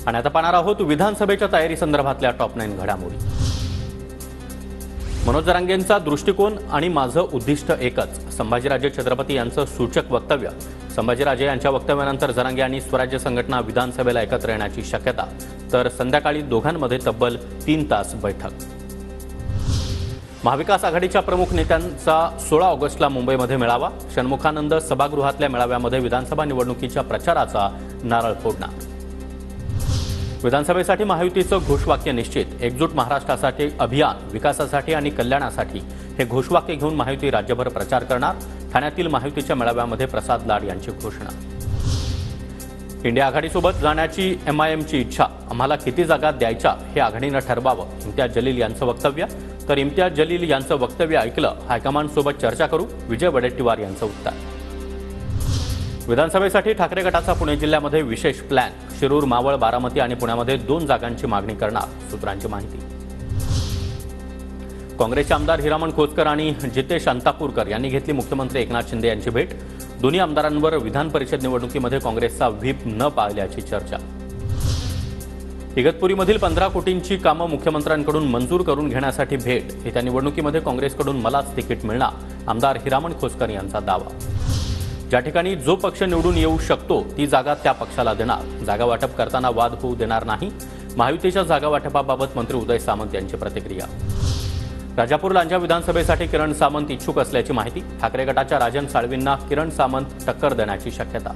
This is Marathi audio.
आणि आता पाहणार आहोत विधानसभेच्या तयारी संदर्भातल्या टॉप 9 घडामोडी। मनोज जरांगेंचा दृष्टिकोन आणि माझं उद्दिष्ट एकच, संभाजीराजे छत्रपती यांचं सूचक वक्तव्य। संभाजीराजे यांच्या वक्तव्यानंतर जरांगे आणि स्वराज्य संघटना विधानसभेला एकत्र येण्याची शक्यता, तर संध्याकाळी दोघांमध्ये तब्बल 3 तास बैठक। महाविकास आघाडीच्या प्रमुख नेत्यांचा 16 ऑगस्टला मुंबईमध्ये मेळावा। षण्मुखानंद सभागृहातल्या मेळाव्यामध्ये विधानसभा निवडणुकीच्या प्रचाराचा नारळ फोडणार। विधानसभेसाठी महायुतीचं घोषवाक्य निश्चित, एकजूट महाराष्ट्रासाठी अभियान, विकासासाठी आणि कल्याणासाठी हे घोषवाक्य घेऊन महायुती राज्यभर प्रचार करणार। ठाण्यातील महायुतीच्या मेळाव्यामध्ये प्रसाद लाड यांची घोषणा। इंडिया आघाडीसोबत जाण्याची MIMची इच्छा, आम्हाला किती जागा द्यायच्या हे आघाडीनं ठरवावं, इम्तियाज जलील यांचं वक्तव्य। तर इम्तियाज जलील यांचं वक्तव्य ऐकलं, हायकमांडसोबत चर्चा करू, विजय वडेट्टीवार यांचं उत्तर। विधानसभेसाठी ठाकरे गटाचा पुणे जिल्ह्यामध्ये विशेष प्लॅन, शिरूर, मावळ, बारामती आणि पुण्यामध्ये 2 जागांची मागणी करणार, सूत्रांची माहिती। काँग्रेसचे आमदार हिरामण खोतकर आणि जितेश अंतापूरकर यांनी घेतली मुख्यमंत्री एकनाथ शिंदे यांची भेट। दोन्ही आमदारांवर विधान परिषद निवडणुकीमध्ये काँग्रेसचा व्हीप न पाळल्याची चर्चा। इगतपुरीमधील 15 कोटींची कामं मुख्यमंत्र्यांकडून मंजूर करून घेण्यासाठी भेट, येत्या निवडणुकीमध्ये काँग्रेसकडून मलाच तिकीट मिळणार, आमदार हिरामण खोतकर यांचा दावा। ज्या ठिकाणी जो पक्ष निवडून येऊ शकतो ती जागा त्या पक्षाला देणार, जागा वाटप करताना वाद होऊ देणार नाही, महायुतीच्या जागा वाटपाबाबत मंत्री उदय सामंत यांची प्रतिक्रिया। राजापूर लांजा विधानसभेसाठी किरण सामंत इच्छुक असल्याची माहिती, ठाकरे गटाच्या राजन साळवींना किरण सामंत टक्कर देण्याची शक्यता।